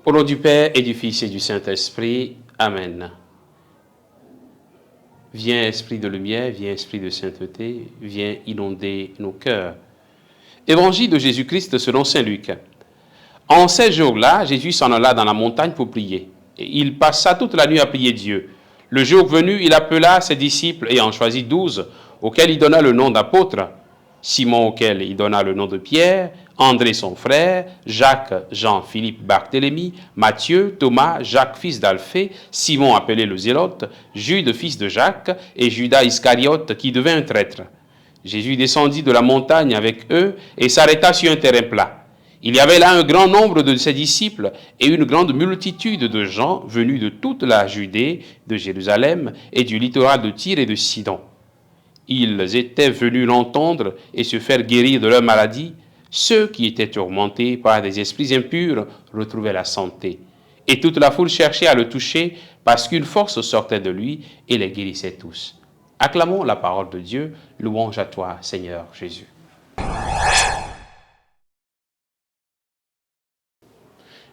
Au nom du Père et du Fils et du Saint-Esprit. Amen. Viens, Esprit de lumière, viens, Esprit de sainteté, viens inonder nos cœurs. Évangile de Jésus-Christ selon saint Luc. En ces jours-là, Jésus s'en alla dans la montagne pour prier. Et il passa toute la nuit à prier Dieu. Le jour venu, il appela ses disciples et en choisit 12, auxquels il donna le nom d'apôtres. Simon, auquel il donna le nom de Pierre, André son frère, Jacques, Jean, Philippe, Barthélemy, Matthieu, Thomas, Jacques fils d'Alphée, Simon appelé le Zélote, Jude fils de Jacques et Judas Iscariote qui devint un traître. Jésus descendit de la montagne avec eux et s'arrêta sur un terrain plat. Il y avait là un grand nombre de ses disciples et une grande multitude de gens venus de toute la Judée, de Jérusalem et du littoral de Tyr et de Sidon. Ils étaient venus l'entendre et se faire guérir de leur maladie. Ceux qui étaient tourmentés par des esprits impurs retrouvaient la santé. Et toute la foule cherchait à le toucher parce qu'une force sortait de lui et les guérissait tous. Acclamons la parole de Dieu. Louange à toi, Seigneur Jésus.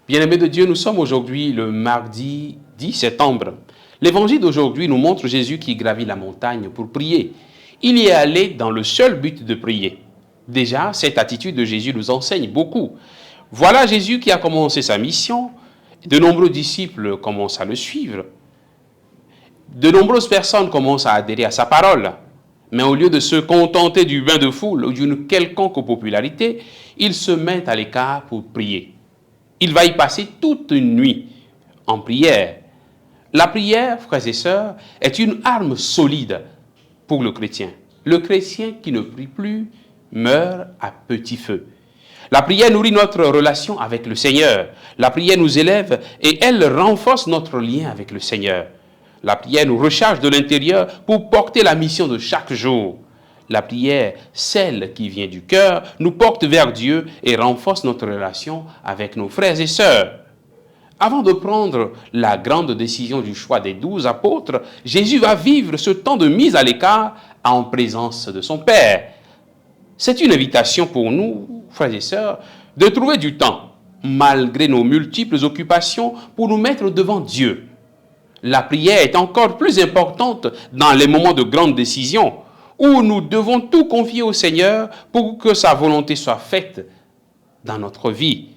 Bien-aimés de Dieu, nous sommes aujourd'hui le mardi 10 septembre. L'évangile d'aujourd'hui nous montre Jésus qui gravit la montagne pour prier. Il y est allé dans le seul but de prier. Déjà, cette attitude de Jésus nous enseigne beaucoup. Voilà Jésus qui a commencé sa mission. De nombreux disciples commencent à le suivre. De nombreuses personnes commencent à adhérer à sa parole. Mais au lieu de se contenter du bain de foule ou d'une quelconque popularité, ils se mettent à l'écart pour prier. Il va y passer toute une nuit en prière. La prière, frères et sœurs, est une arme solide pour le chrétien. Le chrétien qui ne prie plus meurt à petit feu. La prière nourrit notre relation avec le Seigneur. La prière nous élève et elle renforce notre lien avec le Seigneur. La prière nous recharge de l'intérieur pour porter la mission de chaque jour. La prière, celle qui vient du cœur, nous porte vers Dieu et renforce notre relation avec nos frères et sœurs. Avant de prendre la grande décision du choix des 12 apôtres, Jésus va vivre ce temps de mise à l'écart en présence de son Père. C'est une invitation pour nous, frères et sœurs, de trouver du temps, malgré nos multiples occupations, pour nous mettre devant Dieu. La prière est encore plus importante dans les moments de grande décision, où nous devons tout confier au Seigneur pour que sa volonté soit faite dans notre vie.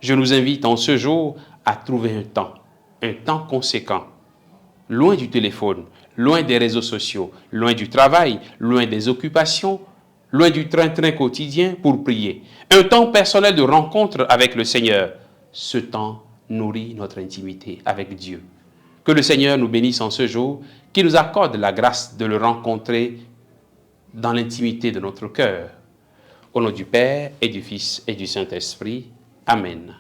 Je nous invite en ce jour à trouver un temps conséquent, loin du téléphone, loin des réseaux sociaux, loin du travail, loin des occupations, loin du train-train quotidien pour prier. Un temps personnel de rencontre avec le Seigneur. Ce temps nourrit notre intimité avec Dieu. Que le Seigneur nous bénisse en ce jour, qu'il nous accorde la grâce de le rencontrer dans l'intimité de notre cœur. Au nom du Père et du Fils et du Saint-Esprit. Amen.